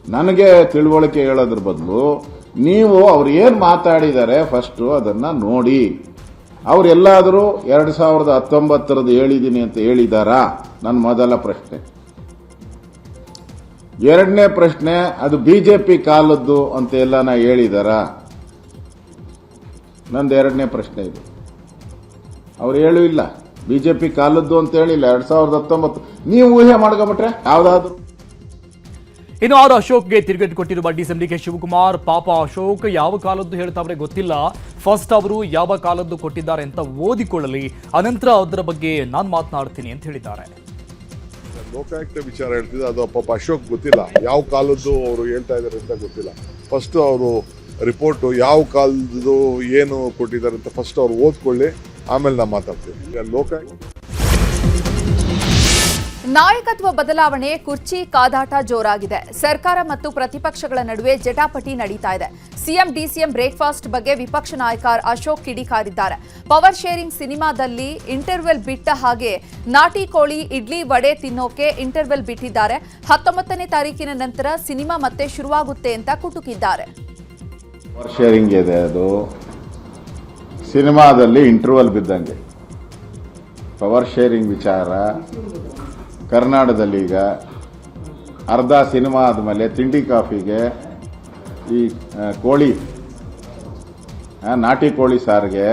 ನನಗೆ ತಿಳುವಳಿಕೆ ಹೇಳೋದ್ರ ಬದಲು ನೀವು ಅವ್ರು ಏನು ಮಾತಾಡಿದ್ದಾರೆ ಫಸ್ಟು ಅದನ್ನ ನೋಡಿ. ಅವರೆಲ್ಲಾದರೂ 2019 ಹೇಳಿದ್ದೀನಿ ಅಂತ ಹೇಳಿದಾರಾ? ನನ್ನ ಮೊದಲ ಪ್ರಶ್ನೆ. ಎರಡನೇ ಪ್ರಶ್ನೆ, ಅದು ಬಿಜೆಪಿ ಕಾಲದ್ದು ಅಂತ ಎಲ್ಲ ಹೇಳಿದಾರ? ನಂದು ಎರಡನೇ ಪ್ರಶ್ನೆ ಇದು. ಅವ್ರು ಹೇಳೂ ಇಲ್ಲ, ಬಿಜೆಪಿ ಕಾಲದ್ದು ಅಂತ ಹೇಳಿಲ್ಲ. 2019 ನೀವು ಊಹೆ ಮಾಡ್ಕೊಂಬಿಟ್ರೆ ಯಾವ್ದಾದ್ರು. ಇನ್ನು ಆರು ಅಶೋಕ್ಗೆ ತಿರುಗೇಟು ಕೊಟ್ಟಿರುವ ಡಿಸಿಎಂ ಡಿಕೆ ಶಿವಕುಮಾರ್, ಪಾಪ ಅಶೋಕ್ ಯಾವ ಕಾಲದ್ದು ಹೇಳ್ತಾವ್ರೆ ಗೊತ್ತಿಲ್ಲ, ಫಸ್ಟ್ ಅವರು ಯಾವ ಕಾಲದ್ದು ಕೊಟ್ಟಿದ್ದಾರೆ ಅಂತ ಓದಿಕೊಳ್ಳಲಿ, ಅನಂತರ ಅದರ ಬಗ್ಗೆ ನಾನು ಮಾತನಾಡ್ತೀನಿ ಅಂತ ಹೇಳಿದ್ದಾರೆ. ಲೋಕಾಯುಕ್ತ ವಿಚಾರ ಹೇಳ್ತಿದ್ದೆ, ಅದು ಪಾಪ ಅಶೋಕ್ ಗೊತ್ತಿಲ್ಲ ಯಾವ ಕಾಲದ್ದು ಅವರು ಹೇಳ್ತಾ ಇದ್ದಾರೆ ಅಂತ ಗೊತ್ತಿಲ್ಲ. ಫಸ್ಟ್ ಅವರು ರಿಪೋರ್ಟು ಯಾವ ಕಾಲದ್ದು ಏನು ಕೊಟ್ಟಿದ್ದಾರೆ ಅಂತ ಫಸ್ಟ್ ಅವ್ರು ಓದ್ಕೊಳ್ಳಿ, ಆಮೇಲೆ ನಾವು ಮಾತಾಡ್ತೀವಿ. ಲೋಕಾಯುಕ್ತ ನಾಯಕತ್ವ ಬದಲಾವಣೆ, ಕುರ್ಚಿ ಕಾದಾಟ ಜೋರಾಗಿದೆ. ಸರ್ಕಾರ ಮತ್ತು ಪ್ರತಿಪಕ್ಷಗಳ ನಡುವೆ ಜಟಾಪಟಿ ನಡೀತಾ ಇದೆ. ಸಿಎಂ ಡಿಸಿಎಂ ಬ್ರೇಕ್ಫಾಸ್ಟ್ ಬಗ್ಗೆ ವಿಪಕ್ಷ ನಾಯಕ ಅಶೋಕ್ ಕಿಡಿಕಾರಿದ್ದಾರೆ. ಪವರ್ ಶೇರಿಂಗ್ ಸಿನಿಮಾದಲ್ಲಿ ಇಂಟರ್ವೆಲ್ ಬಿಟ್ಟ ಹಾಗೆ ನಾಟಿ ಕೋಳಿ, ಇಡ್ಲಿ, ವಡೆ ತಿನ್ನೋಕೆ ಇಂಟರ್ವೆಲ್ ಬಿಟ್ಟಿದ್ದಾರೆ. 19ನೇ ತಾರೀಕಿನ ನಂತರ ಸಿನಿಮಾ ಮತ್ತೆ ಶುರುವಾಗುತ್ತೆ ಅಂತ ಕುಟುಕಿದ್ದಾರೆ. ಪವರ್ ಶೇರಿಂಗ್ ಇದೆ, ಅದು ಸಿನಿಮಾದಲ್ಲಿ ಇಂಟರ್ವಲ್ ಬಿದ್ದಂಗೆ. ಪವರ್ ಶೇರಿಂಗ್ ವಿಚಾರ ಕರ್ನಾಟಕದಲ್ಲಿ ಈಗ ಅರ್ಧ ಸಿನಿಮಾ ಆದಮೇಲೆ ತಿಂಡಿ ಕಾಫಿಗೆ ಈ ಕೋಳಿ, ನಾಟಿ ಕೋಳಿ ಸಾರಿಗೆ,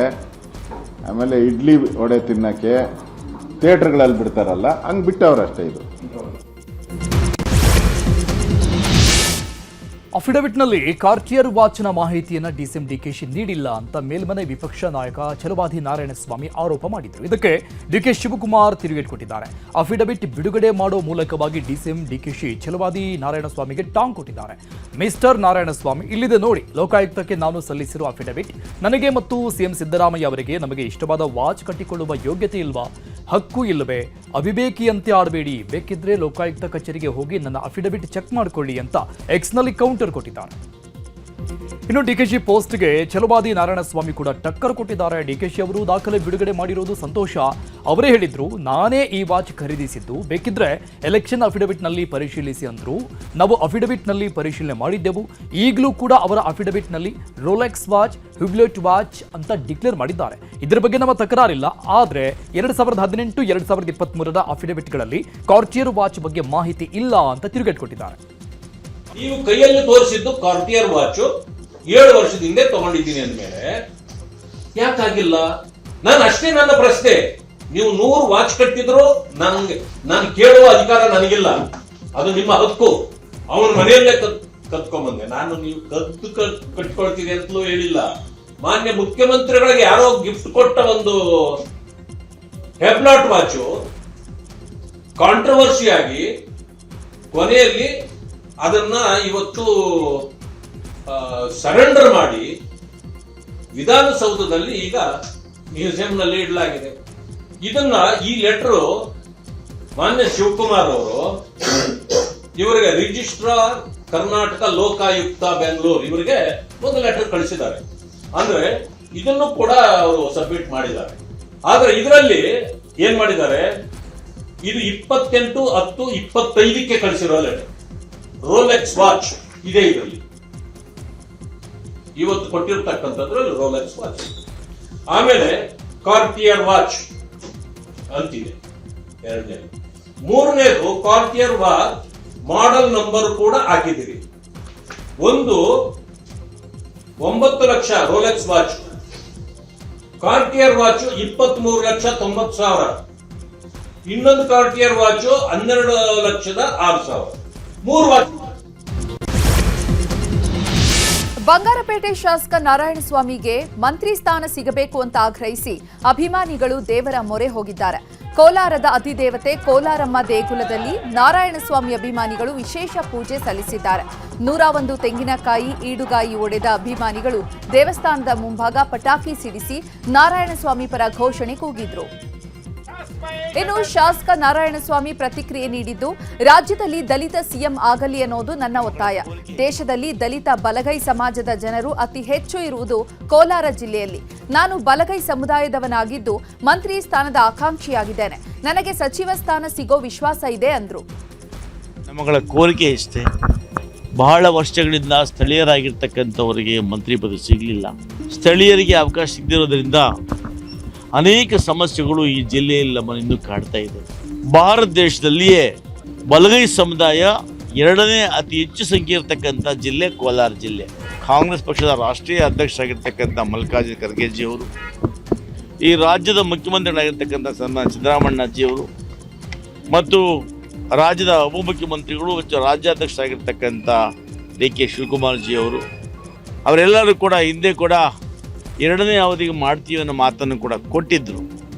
ಆಮೇಲೆ ಇಡ್ಲಿ ವಡೆ ತಿನ್ನಕ್ಕೆ ಥಿಯೇಟರ್ಗಳಲ್ಲಿ ಬಿಡ್ತಾರಲ್ಲ, ಹಂಗೆ ಬಿಟ್ಟವ್ರಷ್ಟೇ. ಇದು ಅಫಿಡವಿಟ್ನಲ್ಲಿ ಕಾರ್ಟಿಯರ್ ವಾಚ್ನ ಮಾಹಿತಿಯನ್ನು ಡಿಸಿಎಂ ಡಿಕೆಶಿ ನೀಡಿಲ್ಲ ಅಂತ ಮೇಲ್ಮನೆ ವಿಪಕ್ಷ ನಾಯಕ ಛಲವಾದಿ ನಾರಾಯಣಸ್ವಾಮಿ ಆರೋಪ ಮಾಡಿದರು. ಇದಕ್ಕೆ ಡಿಕೆ ಶಿವಕುಮಾರ್ ತಿರುಗೇಟು ಕೊಟ್ಟಿದ್ದಾರೆ. ಅಫಿಡವಿಟ್ ಬಿಡುಗಡೆ ಮಾಡೋ ಮೂಲಕವಾಗಿ ಡಿಸಿಎಂ ಡಿಕೆಶಿ ಛಲವಾದಿ ನಾರಾಯಣಸ್ವಾಮಿಗೆ ಟಾಂಗ್ ಕೊಟ್ಟಿದ್ದಾರೆ. ಮಿಸ್ಟರ್ ನಾರಾಯಣಸ್ವಾಮಿ, ಇಲ್ಲಿದೆ ನೋಡಿ, ಲೋಕಾಯುಕ್ತಕ್ಕೆ ನಾನು ಸಲ್ಲಿಸಿರುವ ಅಫಿಡವಿಟ್. ನನಗೆ ಮತ್ತು ಸಿಎಂ ಸಿದ್ದರಾಮಯ್ಯ ಅವರಿಗೆ ನಮಗೆ ಇಷ್ಟವಾದ ವಾಚ್ ಕಟ್ಟಿಕೊಳ್ಳುವ ಯೋಗ್ಯತೆ ಇಲ್ವಾ? ಹಕ್ಕು ಇಲ್ಲವೇ? ಅವಿವೇಕಿಯಂತೆ ಆಡಬೇಡಿ. ಬೇಕಿದ್ರೆ ಲೋಕಾಯುಕ್ತ ಕಚೇರಿಗೆ ಹೋಗಿ ನನ್ನ ಅಫಿಡವಿಟ್ ಚೆಕ್ ಮಾಡಿಕೊಳ್ಳಿ ಅಂತ ಎಕ್ಸ್ನಲ್ಲಿ ಕೌಂಟರ್ ಕೊಟ್ಟಿದ್ದಾರೆ. ಇನ್ನು ಡಿಕೆಶಿ ಪೋಸ್ಟ್ಗೆ ಛಲವಾದಿ ನಾರಾಯಣಸ್ವಾಮಿ ಕೂಡ ಟಕ್ಕರ್ ಕೊಟ್ಟಿದ್ದಾರೆ. ಡಿಕೆಶಿ ಅವರು ದಾಖಲೆ ಬಿಡುಗಡೆ ಮಾಡಿರೋದು ಸಂತೋಷ. ಅವರೇ ಹೇಳಿದ್ರು, ನಾನೇ ಈ ವಾಚ್ ಖರೀದಿಸಿದ್ದು, ಬೇಕಿದ್ರೆ ಎಲೆಕ್ಷನ್ ಅಫಿಡವಿಟ್ನಲ್ಲಿ ಪರಿಶೀಲಿಸಿ ಅಂದ್ರು. ನಾವು ಅಫಿಡವಿಟ್ನಲ್ಲಿ ಪರಿಶೀಲನೆ ಮಾಡಿದ್ದೆವು. ಈಗಲೂ ಕೂಡ ಅವರ ಅಫಿಡವಿಟ್ನಲ್ಲಿ ರೋಲೆಕ್ಸ್ ವಾಚ್, ಹ್ಯೂಬ್ಲೆಟ್ ವಾಚ್ ಅಂತ ಡಿಕ್ಲೇರ್ ಮಾಡಿದ್ದಾರೆ. ಇದರ ಬಗ್ಗೆ ನಮ್ಮ ತಕರಾರಿಲ್ಲ. ಆದರೆ 2018, 2023 ಅಫಿಡವಿಟ್ಗಳಲ್ಲಿ ಕಾರ್ಟಿಯರ್ ವಾಚ್ ಬಗ್ಗೆ ಮಾಹಿತಿ ಇಲ್ಲ ಅಂತ ತಿರುಗೇಟು ಕೊಟ್ಟಿದ್ದಾರೆ. ನೀವು ಕೈಯಲ್ಲಿ ತೋರಿಸಿದ್ದು ಕಾರ್ಟಿಯರ್ ವಾಚ್ 7 ವರ್ಷದ ಹಿಂದೆ ತಗೊಂಡಿದ್ದೀನಿ ಅಂದ್ಮೇಲೆ ಯಾಕಾಗಿಲ್ಲ? ನಾನು ಅಷ್ಟೇ ನನ್ನ ಪ್ರಶ್ನೆ. ನೀವು 100 ವಾಚ್ ಕಟ್ಟಿದ್ರು ನಾನು ಕೇಳುವ ಅಧಿಕಾರ ನನಗಿಲ್ಲ, ಅದು ನಿಮ್ಮ ಹಕ್ಕು. ಅವನ ಮನೆಯಲ್ಲೇ ಕತ್ಕೊಂಡ್ಬಂದೆ ನಾನು. ನೀವು ಕಟ್ಕೊಳ್ತೀನಿ ಅಂತಲೂ ಹೇಳಿಲ್ಲ. ಮಾನ್ಯ ಮುಖ್ಯಮಂತ್ರಿಗಳಿಗೆ ಯಾರೋ ಗಿಫ್ಟ್ ಕೊಟ್ಟ ಒಂದು ಹೆಬ್ಲಾಟ್ ವಾಚು ಕಾಂಟ್ರವರ್ಸಿ ಆಗಿ ಕೊನೆಯಲ್ಲಿ ಅದನ್ನ ಇವತ್ತು ಸರೆಂಡರ್ ಮಾಡಿ ವಿಧಾನಸೌಧದಲ್ಲಿ ಈಗ ಮ್ಯೂಸಿಯಂನಲ್ಲಿ ಇಡಲಾಗಿದೆ. ಇದನ್ನ ಈ ಲೆಟರ್ ಮಾನ್ಯ ಶಿವಕುಮಾರ್ ಅವರು ಇವರಿಗೆ ರಿಜಿಸ್ಟ್ರಾರ್ ಕರ್ನಾಟಕ ಲೋಕಾಯುಕ್ತ ಬೆಂಗಳೂರು ಇವರಿಗೆ ಒಂದು ಲೆಟರ್ ಕಳಿಸಿದ್ದಾರೆ. ಅಂದ್ರೆ ಇದನ್ನು ಕೂಡ ಅವರು ಸಬ್ಮಿಟ್ ಮಾಡಿದ್ದಾರೆ. ಆದ್ರೆ ಇದರಲ್ಲಿ ಏನ್ ಮಾಡಿದ್ದಾರೆ, ಇದು 28/10/25 ಕಳಿಸಿರೋ ಲೆಟರ್. ರೋಲೆಕ್ಸ್ ವಾಚ್ ಇದೆ ಇದರಲ್ಲಿ, ಇವತ್ತು ಕೊಟ್ಟಿರ್ತಕ್ಕಂಥದ್ರಲ್ಲಿ ರೋಲೆಕ್ಸ್ ವಾಚ್. ಆಮೇಲೆ ಕಾರ್ಟಿಯರ್ ವಾಚ್ ಅಂತಿದೆ ಎರಡನೇದು. ಮೂರನೇದು ಕಾರ್ಟಿಯರ್ ವಾಚ್ ಮಾಡೆಲ್ ನಂಬರ್ ಕೂಡ ಹಾಕಿದ್ದೀರಿ. ಒಂದು 9 ಲಕ್ಷ ರೋಲೆಕ್ಸ್ ವಾಚ್, ಕಾರ್ಟಿಯರ್ ವಾಚ್ 23,90,000, ಇನ್ನೊಂದು ಕಾರ್ಟಿಯರ್ ವಾಚ್ 12,06,000. 3 ವಾಚ್. ಬಂಗಾರಪೇಟೆ ಶಾಸಕ ನಾರಾಯಣಸ್ವಾಮಿಗೆ ಮಂತ್ರಿ ಸ್ಥಾನ ಸಿಗಬೇಕು ಅಂತ ಆಗ್ರಹಿಸಿ ಅಭಿಮಾನಿಗಳು ದೇವರ ಮೊರೆ ಹೋಗಿದ್ದಾರೆ. ಕೋಲಾರದ ಅಧಿದೇವತೆ ಕೋಲಾರಮ್ಮ ದೇಗುಲದಲ್ಲಿ ನಾರಾಯಣಸ್ವಾಮಿ ಅಭಿಮಾನಿಗಳು ವಿಶೇಷ ಪೂಜೆ ಸಲ್ಲಿಸಿದ್ದಾರೆ. 101 ತೆಂಗಿನಕಾಯಿ ಈಡುಗಾಯಿ ಒಡೆದ ಅಭಿಮಾನಿಗಳು ದೇವಸ್ಥಾನದ ಮುಂಭಾಗ ಪಟಾಕಿ ಸಿಡಿಸಿ ನಾರಾಯಣಸ್ವಾಮಿ ಪರ ಘೋಷಣೆ ಕೂಗಿದ್ರು. ಇನ್ನು ಶಾಸಕ ನಾರಾಯಣಸ್ವಾಮಿ ಪ್ರತಿಕ್ರಿಯೆ ನೀಡಿದ್ದು, ರಾಜ್ಯದಲ್ಲಿ ದಲಿತ ಸಿಎಂ ಆಗಲಿ ಅನ್ನೋದು ನನ್ನ ಒತ್ತಾಯ. ದೇಶದಲ್ಲಿ ದಲಿತ ಬಲಗೈ ಸಮಾಜದ ಜನರು ಅತಿ ಹೆಚ್ಚು ಇರುವುದು ಕೋಲಾರ ಜಿಲ್ಲೆಯಲ್ಲಿ. ನಾನು ಬಲಗೈ ಸಮುದಾಯದವನಾಗಿದ್ದು ಮಂತ್ರಿ ಸ್ಥಾನದ ಆಕಾಂಕ್ಷಿಯಾಗಿದ್ದೇನೆ. ನನಗೆ ಸಚಿವ ಸ್ಥಾನ ಸಿಗೋ ವಿಶ್ವಾಸ ಇದೆ ಅಂದ್ರು. ನಮ್ಮಗಳ ಕೋರಿಕೆ ಇಷ್ಟೇ, ಬಹಳ ವರ್ಷಗಳಿಂದ ಸ್ಥಳೀಯರಾಗಿರ್ತಕ್ಕಂಥವರಿಗೆ ಮಂತ್ರಿ ಪದ ಸಿಗಲಿಲ್ಲ. ಸ್ಥಳೀಯರಿಗೆ ಅವಕಾಶ ಸಿಗದಿರೋದ್ರಿಂದ ಅನೇಕ ಸಮಸ್ಯೆಗಳು ಈ ಜಿಲ್ಲೆಯಲ್ಲಿ ನಮ್ಮನ್ನು ಇನ್ನೂ ಕಾಡ್ತಾ ಇದೆ. ಭಾರತ ದೇಶದಲ್ಲಿಯೇ ಬಲಗೈ ಸಮುದಾಯ 2ನೇ ಅತಿ ಹೆಚ್ಚು ಸಂಖ್ಯೆ ಇರತಕ್ಕಂಥ ಜಿಲ್ಲೆ ಕೋಲಾರ ಜಿಲ್ಲೆ. ಕಾಂಗ್ರೆಸ್ ಪಕ್ಷದ ರಾಷ್ಟ್ರೀಯ ಅಧ್ಯಕ್ಷರಾಗಿರ್ತಕ್ಕಂಥ ಮಲ್ಲಿಕಾರ್ಜುನ ಖರ್ಗೆಜಿಯವರು, ಈ ರಾಜ್ಯದ ಮುಖ್ಯಮಂತ್ರಿಗಳಾಗಿರ್ತಕ್ಕಂಥ ಸನ್ಮಾನ್ಯ ಸಿದ್ದರಾಮಣ್ಣಜಿಯವರು ಮತ್ತು ರಾಜ್ಯದ ಉಪಮುಖ್ಯಮಂತ್ರಿಗಳು ಮತ್ತು ರಾಜ್ಯಾಧ್ಯಕ್ಷರಾಗಿರ್ತಕ್ಕಂಥ DK ಶಿವಕುಮಾರ್ಜಿಯವರು ಅವರೆಲ್ಲರೂ ಕೂಡ ಹಿಂದೆ ಕೂಡ 2ನೇ ಅವಧಿಗೆ ಮಾಡ್ತೀವಿ ಅನ್ನೋ ಮಾತನ್ನು ಕೂಡ ಕೊಟ್ಟಿದ್ರು.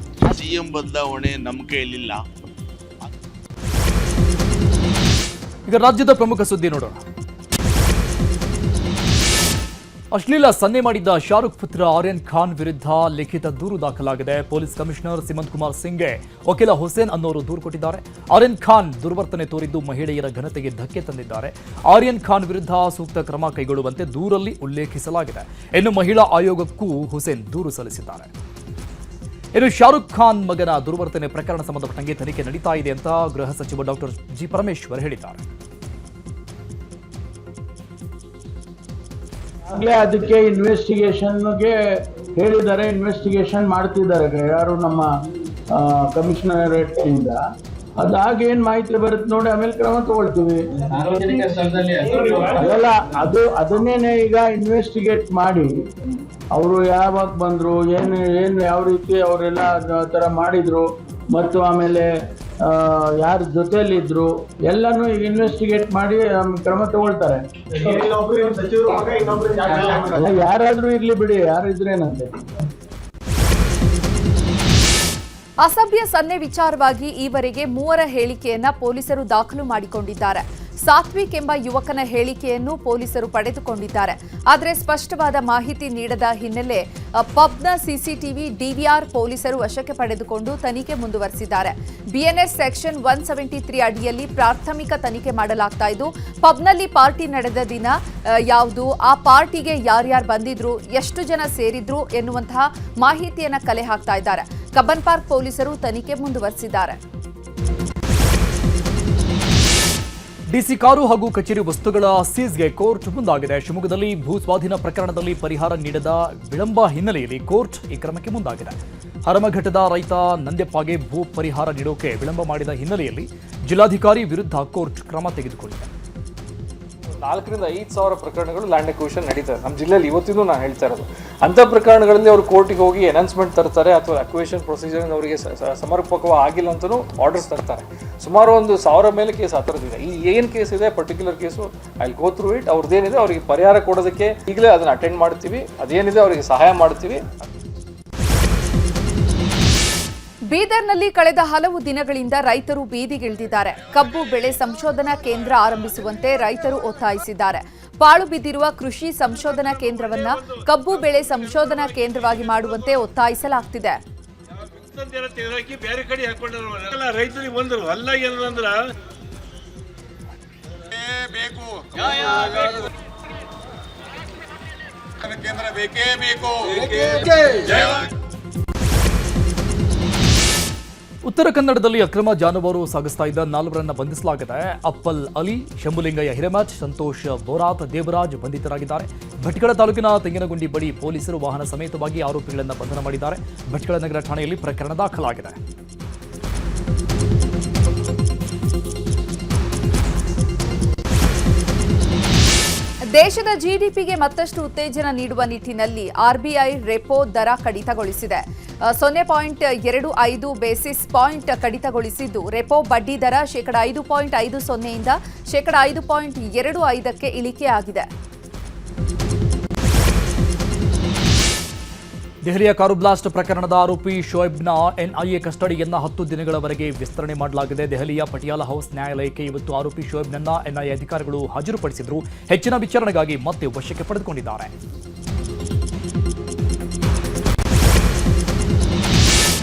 CM ಬದಲಾವಣೆ ನಮ್ಮ ಕೈಯಲ್ಲಿಲ್ಲ. ಈಗ ರಾಜ್ಯದ ಪ್ರಮುಖ ಸುದ್ದಿ ನೋಡೋಣ. ಅಶ್ಲೀಲ ಸನ್ನೆ ಮಾಡಿದ್ದ ಶಾರುಖ್ ಪುತ್ರ ಆರ್ಯನ್ ಖಾನ್ ವಿರುದ್ಧ ಲಿಖಿತ ದೂರು ದಾಖಲಾಗಿದೆ. ಪೊಲೀಸ್ ಕಮಿಷನರ್ ಸಿಮಂತ್ ಕುಮಾರ್ ಸಿಂಗ್ಗೆ ವಕೀಲ ಹುಸೇನ್ ಅನ್ನೋರು ದೂರು ಕೊಟ್ಟಿದ್ದಾರೆ. ಆರ್ಯನ್ ಖಾನ್ ದುರ್ವರ್ತನೆ ತೋರಿದ್ದು ಮಹಿಳೆಯರ ಘನತೆಗೆ ಧಕ್ಕೆ ತಂದಿದ್ದಾರೆ. ಆರ್ಯನ್ ಖಾನ್ ವಿರುದ್ಧ ಸೂಕ್ತ ಕ್ರಮ ಕೈಗೊಳ್ಳುವಂತೆ ದೂರಲ್ಲಿ ಉಲ್ಲೇಖಿಸಲಾಗಿದೆ. ಇನ್ನು ಮಹಿಳಾ ಆಯೋಗಕ್ಕೂ ಹುಸೇನ್ ದೂರು ಸಲ್ಲಿಸಿದ್ದಾರೆ. ಇನ್ನು ಶಾರುಖ್ ಖಾನ್ ಮಗನ ದುರ್ವರ್ತನೆ ಪ್ರಕರಣ ಸಂಬಂಧಪಟ್ಟಂಗೆ ತನಿಖೆ ನಡೀತಾ ಇದೆ ಅಂತ ಗೃಹ ಸಚಿವ ಡಾಕ್ಟರ್ ಜಿ ಪರಮೇಶ್ವರ್ ಹೇಳಿದ್ದಾರೆ. ಆಗಲೇ ಅದಕ್ಕೆ ಇನ್ವೆಸ್ಟಿಗೇಷನ್ಗೆ ಹೇಳಿದ್ದಾರೆ, ಇನ್ವೆಸ್ಟಿಗೇಷನ್ ಮಾಡ್ತಿದ್ದಾರೆ ಯಾರು ನಮ್ಮ ಕಮಿಷನರೇಟ್ ಇಂದ. ಅದಾಗೇನು ಮಾಹಿತಿ ಬರುತ್ತೆ ನೋಡಿ ಆಮೇಲೆ ಕ್ರಮ ತಗೊಳ್ತೀವಿ. ಅದೆಲ್ಲ ಅದನ್ನೇನೆ ಈಗ ಇನ್ವೆಸ್ಟಿಗೇಟ್ ಮಾಡಿ ಅವರು ಯಾವಾಗ ಬಂದರು, ಏನು ಯಾವ ರೀತಿ ಅವರೆಲ್ಲ ಥರ ಮಾಡಿದರು ಮತ್ತು ಆಮೇಲೆ ಯಾರ ಜೊತೆಯಲ್ಲಿದ್ರು ಎಲ್ಲನೂ ಈಗ ಇನ್ವೆಸ್ಟಿಗೇಟ್ ಮಾಡಿ ಕ್ರಮ ತಗೊಳ್ತಾರೆ. ಯಾರಾದ್ರೂ ಇರ್ಲಿ ಬಿಡಿ, ಯಾರಿದ್ರೇನಂತೆ. ಅಸಭ್ಯ ಸನ್ನೆ ವಿಚಾರವಾಗಿ ಈವರೆಗೆ 3 ಹೇಳಿಕೆಯನ್ನ ಪೊಲೀಸರು ದಾಖಲು ಮಾಡಿಕೊಂಡಿದ್ದಾರೆ. ಸಾತ್ವಿಕ್ ಎಂಬ ಯುವಕನ ಹೇಳಿಕೆಯನ್ನು ಪೊಲೀಸರು ಪಡೆದುಕೊಂಡಿದ್ದಾರೆ. ಆದರೆ ಸ್ಪಷ್ಟವಾದ ಮಾಹಿತಿ ನೀಡದ ಹಿನ್ನೆಲೆ ಪಬ್ನ ಸಿಸಿಟಿವಿ ಡಿವಿಆರ್ ಪೊಲೀಸರು ವಶಕ್ಕೆ ಪಡೆದುಕೊಂಡು ತನಿಖೆ ಮುಂದುವರೆಸಿದ್ದಾರೆ. ಬಿಎನ್ಎಸ್ ಸೆಕ್ಷನ್ 173 ಅಡಿಯಲ್ಲಿ ಪ್ರಾಥಮಿಕ ತನಿಖೆ ಮಾಡಲಾಗ್ತಾ ಇದ್ದು, ಪಬ್ನಲ್ಲಿ ಪಾರ್ಟಿ ನಡೆದ ದಿನ ಯಾವುದು, ಆ ಪಾರ್ಟಿಗೆ ಯಾರ್ಯಾರು ಬಂದಿದ್ರು, ಎಷ್ಟು ಜನ ಸೇರಿದ್ರು ಎನ್ನುವಂತಹ ಮಾಹಿತಿಯನ್ನ ಕಲೆ ಹಾಕ್ತಾ ಇದ್ದಾರೆ. ಕಬ್ಬನ್ ಪಾರ್ಕ್ ಪೊಲೀಸರು ತನಿಖೆ ಮುಂದುವರೆಸಿದ್ದಾರೆ. ಡಿಸಿ ಕಾರು ಹಾಗೂ ಕಚೇರಿ ವಸ್ತುಗಳ ಸೀಸ್ಗೆ ಕೋರ್ಟ್ ಮುಂದಾಗಿದೆ. ಶಿವಮೊಗ್ಗದಲ್ಲಿ ಭೂ ಸ್ವಾಧೀನ ಪ್ರಕರಣದಲ್ಲಿ ಪರಿಹಾರ ನೀಡದ ವಿಳಂಬ ಹಿನ್ನೆಲೆಯಲ್ಲಿ ಕೋರ್ಟ್ ಈ ಕ್ರಮಕ್ಕೆ ಮುಂದಾಗಿದೆ. ಹರಮಘಟ್ಟದ ರೈತ ನಂದ್ಯಪ್ಪಗೆ ಭೂ ಪರಿಹಾರ ನೀಡೋಕೆ ವಿಳಂಬ ಮಾಡಿದ ಹಿನ್ನೆಲೆಯಲ್ಲಿ ಜಿಲ್ಲಾಧಿಕಾರಿ ವಿರುದ್ಧ ಕೋರ್ಟ್ ಕ್ರಮ ತೆಗೆದುಕೊಂಡಿದೆ. 4,000 ರಿಂದ 5,000 ಪ್ರಕರಣಗಳು ಲ್ಯಾಂಡ್ ಅಕ್ವಿಸಿಷನ್ ನಡೀತಾರೆ ನಮ್ಮ ಜಿಲ್ಲೆಯಲ್ಲಿ ಇವತ್ತಿಗೂ ನಾನು ಹೇಳ್ತಾ ಇರೋದು. ಅಂಥ ಪ್ರಕರಣಗಳಲ್ಲಿ ಅವರು ಕೋರ್ಟಿಗೆ ಹೋಗಿ ಎನೌನ್ಸ್ಮೆಂಟ್ ತರ್ತಾರೆ ಅಥವಾ ಅಕ್ವಿಸಿಷನ್ ಪ್ರೊಸೀಜರ್ ಅವರಿಗೆ ಸಮರ್ಪಕವಾಗಿ ಆಗಿಲ್ಲ ಅಂತಲೂ ಆರ್ಡರ್ಸ್ ತರ್ತಾರೆ. ಸುಮಾರು 1,000 ಮೇಲೆ ಕೇಸ್ ಆ ಥರದ್ದಿದೆ. ಈ ಏನು ಕೇಸ್ ಇದೆ particular case I go through it. ಅವ್ರದ್ದೇನಿದೆ ಅವರಿಗೆ ಪರಿಹಾರ ಕೊಡೋದಕ್ಕೆ ಈಗಲೇ ಅದನ್ನು ಅಟೆಂಡ್ ಮಾಡ್ತೀವಿ, ಅದೇನಿದೆ ಅವರಿಗೆ ಸಹಾಯ ಮಾಡ್ತೀವಿ. ಬೀದರ್ನಲ್ಲಿ ಕಳೆದ ಹಲವು ದಿನಗಳಿಂದ ರೈತರು ಬೀದಿಗಿಳಿದಿದ್ದಾರೆ. ಕಬ್ಬು ಬೆಳೆ ಸಂಶೋಧನಾ ಕೇಂದ್ರ ಆರಂಭಿಸುವಂತೆ ರೈತರು ಒತ್ತಾಯಿಸಿದ್ದಾರೆ. ಪಾಳು ಬಿದ್ದಿರುವ ಕೃಷಿ ಸಂಶೋಧನಾ ಕೇಂದ್ರವನ್ನ ಕಬ್ಬು ಬೆಳೆ ಸಂಶೋಧನಾ ಕೇಂದ್ರವಾಗಿ ಮಾಡುವಂತೆ ಒತ್ತಾಯಿಸಲಾಗ್ತಿದೆ. ರೈತರಿಗೆ ಬಂದರು ಅಲ್ಲ ಏನಂದ್ರ ಕೇಂದ್ರ ಬೇಕೇ ಬೇಕು. ಉತ್ತರ ಕನ್ನಡದಲ್ಲಿ ಅಕ್ರಮ ಜಾನುವಾರು ಸಾಗಿಸ್ತಾ ಇದ್ದ 4 ಬಂಧಿಸಲಾಗಿದೆ. ಅಪ್ಪಲ್ ಅಲಿ, ಶಂಭುಲಿಂಗಯ್ಯ ಹಿರೇಮಠ್, ಸಂತೋಷ್ ಬೋರಾತ್, ದೇವರಾಜ್ ಬಂಧಿತರಾಗಿದ್ದಾರೆ. ಭಟ್ಕಳ ತಾಲೂಕಿನ ತೆಂಗಿನಗುಂಡಿ ಬಳಿ ಪೊಲೀಸರು ವಾಹನ ಸಮೇತವಾಗಿ ಆರೋಪಿಗಳನ್ನು ಬಂಧನ ಮಾಡಿದ್ದಾರೆ. ಭಟ್ಕಳ ನಗರ ಠಾಣೆಯಲ್ಲಿ ಪ್ರಕರಣ ದಾಖಲಾಗಿದೆ. ದೇಶದ ಜಿಡಿಪಿಗೆ ಮತ್ತಷ್ಟು ಉತ್ತೇಜನ ನೀಡುವ ನಿಟ್ಟಿನಲ್ಲಿ ಆರ್ಬಿಐ ರೆಪೋ ದರ ಕಡಿತಗೊಳಿಸಿದೆ. 0.25 ಬೇಸಿಸ್ ಪಾಯಿಂಟ್ ಕಡಿತಗೊಳಿಸಿದ್ದು, ರೆಪೋ ಬಡ್ಡಿ ದರ ಶೇಕಡ 5.50 ಇಂದ ಶೇಕಡ 5.25ಕ್ಕೆ ಇಳಿಕೆಯಾಗಿದೆ. ದೆಹಲಿಯ ಕಾರು ಬ್ಲಾಸ್ಟ್ ಪ್ರಕರಣದ ಆರೋಪಿ ಶೋಯಬ್ನ ಎನ್ಐಎ ಕಸ್ಟಡಿಯನ್ನ 10 ದಿನಗಳವರೆಗೆ ವಿಸ್ತರಣೆ ಮಾಡಲಾಗಿದೆ. ದೆಹಲಿಯ ಪಟಿಯಾಲ ಹೌಸ್ ನ್ಯಾಯಾಲಯಕ್ಕೆ ಇವತ್ತು ಆರೋಪಿ ಶೋಯಬ್ನನ್ನ ಎನ್ಐಎ ಅಧಿಕಾರಿಗಳು ಹಾಜರುಪಡಿಸಿದ್ರು. ಹೆಚ್ಚಿನ ವಿಚಾರಣೆಗಾಗಿ ಮತ್ತೆ ವಶಕ್ಕೆ ಪಡೆದುಕೊಂಡಿದ್ದಾರೆ.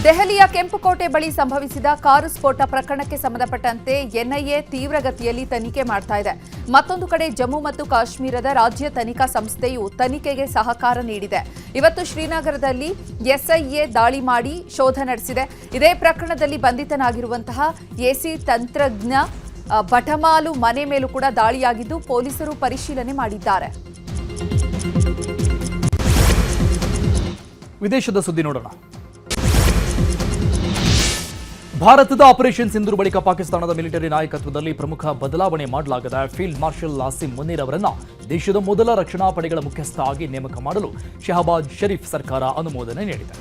ದೆಹಲಿಯ ಕೆಂಪುಕೋಟೆ ಬಳಿ ಸಂಭವಿಸಿದ ಕಾರು ಸ್ಫೋಟ ಪ್ರಕರಣಕ್ಕೆ ಸಂಬಂಧಪಟ್ಟಂತೆ ಎನ್ಐಎ ತೀವ್ರಗತಿಯಲ್ಲಿ ತನಿಖೆ ಮಾಡ್ತಾ ಇದೆ. ಮತ್ತೊಂದು ಕಡೆ ಜಮ್ಮು ಮತ್ತು ಕಾಶ್ಮೀರದ ರಾಜ್ಯ ತನಿಖಾ ಸಂಸ್ಥೆಯು ತನಿಖೆಗೆ ಸಹಕಾರ ನೀಡಿದೆ. ಇವತ್ತು ಶ್ರೀನಗರದಲ್ಲಿ ಎಸ್ಐಎ ದಾಳಿ ಮಾಡಿ ಶೋಧ ನಡೆಸಿದೆ. ಇದೇ ಪ್ರಕರಣದಲ್ಲಿ ಬಂಧಿತನಾಗಿರುವಂತಹ ಎಸಿ ತಂತ್ರಜ್ಞ ಬಟಮಾಲು ಮನೆ ಮೇಲೂ ಕೂಡ ದಾಳಿಯಾಗಿದ್ದು ಪೊಲೀಸರು ಪರಿಶೀಲನೆ ಮಾಡಿದ್ದಾರೆ. ವಿದೇಶದ ಸುದ್ದಿ ನೋಡೋಣ. ಭಾರತದ ಆಪರೇಷನ್ ಸಿಂಧೂರ್ ಬಳಿಕ ಪಾಕಿಸ್ತಾನದ ಮಿಲಿಟರಿ ನಾಯಕತ್ವದಲ್ಲಿ ಪ್ರಮುಖ ಬದಲಾವಣೆ ಮಾಡಲಾಗಿದೆ. ಫೀಲ್ಡ್ ಮಾರ್ಷಲ್ ಆಸಿಂ ಮುನೀರ್ ಅವರನ್ನ ದೇಶದ ಮೊದಲ ರಕ್ಷಣಾ ಪಡೆಗಳ ಮುಖ್ಯಸ್ಥ ಆಗಿ ನೇಮಕ ಮಾಡಲು ಶಹಬಾಜ್ ಶರೀಫ್ ಸರ್ಕಾರ ಅನುಮೋದನೆ ನೀಡಿದೆ.